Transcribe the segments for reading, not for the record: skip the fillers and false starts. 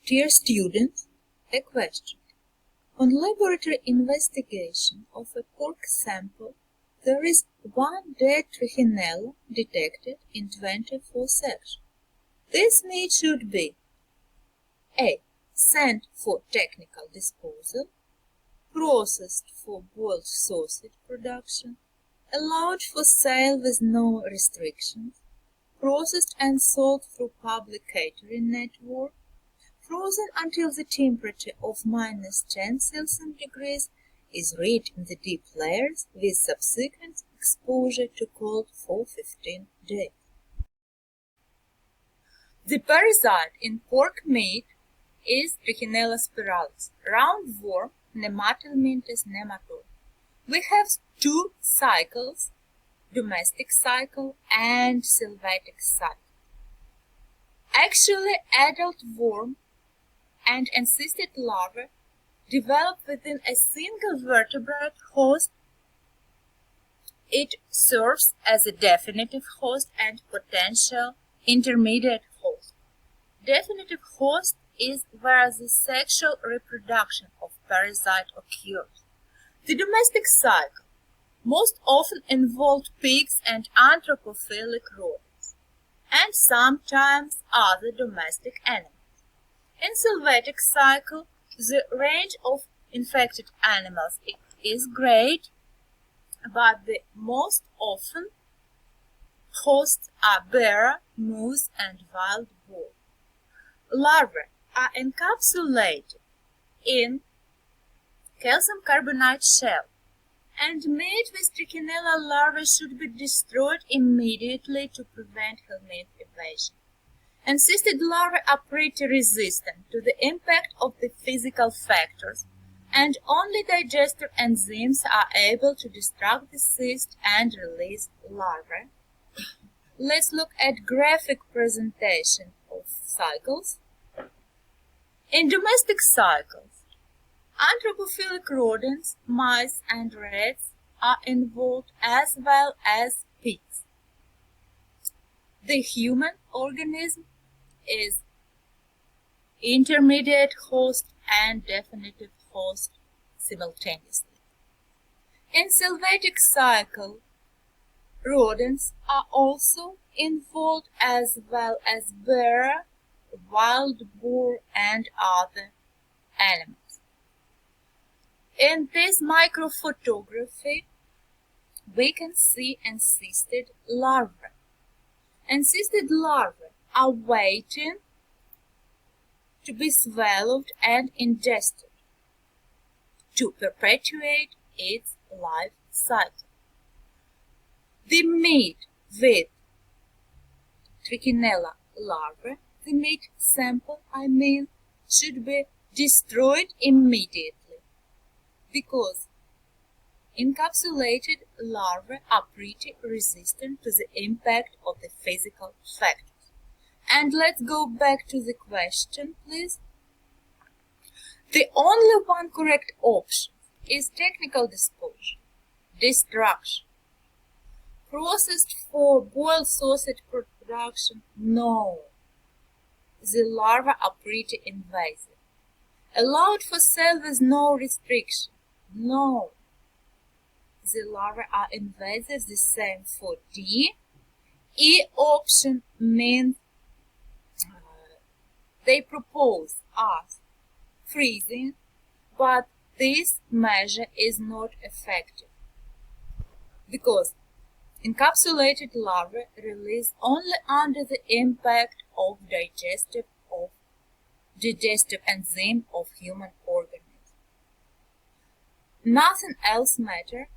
Dear students, a question. On laboratory investigation of a pork sample, there is one dead Trichinella detected in 24 sections. This meat should be A. Sent for technical disposal, processed for boiled sausage production, allowed for sale with no restrictions, processed and sold through public catering network, frozen until the temperature of -10 degrees is reached in the deep layers with subsequent exposure to cold for 15 days. The parasite in pork meat is Trichinella spiralis, roundworm Nematelmintes nematode. We have two cycles, domestic cycle and sylvatic cycle. Actually, adult worm and encysted larvae develop within a single vertebrate host. It serves as a definitive host and potential intermediate host. Definitive host is where the sexual reproduction of parasite occurs. The domestic cycle most often involved pigs and anthropophilic rodents, and sometimes other domestic animals. In sylvatic cycle, the range of infected animals is great, but the most often hosts are bear, moose, and wild boar. Larvae are encapsulated in calcium carbonate shell, and meat with Trichinella larvae should be destroyed immediately to prevent helminth evasion. Encysted larvae are pretty resistant to the impact of the physical factors, and only digestive enzymes are able to destruct the cyst and release larvae. Let's look at graphic presentation of cycles. In domestic cycles, anthropophilic rodents, mice, and rats are involved as well as pigs. The human organism is intermediate host and definitive host simultaneously. In sylvatic cycle, rodents are also involved as well as bear, wild boar, and other animals. In this microphotography, we can see encysted larvae. Encysted larvae are waiting to be swallowed and ingested to perpetuate its life cycle. The meat with Trichinella larvae, the meat sample, should be destroyed immediately because encapsulated larvae are pretty resistant to the impact of the physical factors. And let's go back to the question, please. The only one correct option is technical disposal, destruction. Processed for boiled sausage production, no. The larvae are pretty invasive. Allowed for sale with no restriction, no. The larvae are invasive, the same for D. E option means they propose us freezing, but this measure is not effective because encapsulated larvae release only under the impact of digestive enzyme of human organism. Nothing else matters,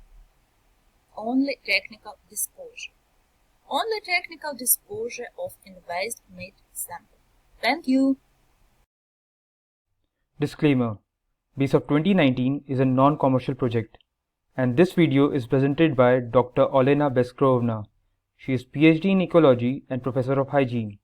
only technical disposure. Only technical disposure of invasive meat sample. Thank you. Disclaimer: Base of 2019 is a non-commercial project, and this video is presented by Dr. Olena Beskrovna. She is PhD in Ecology and Professor of Hygiene.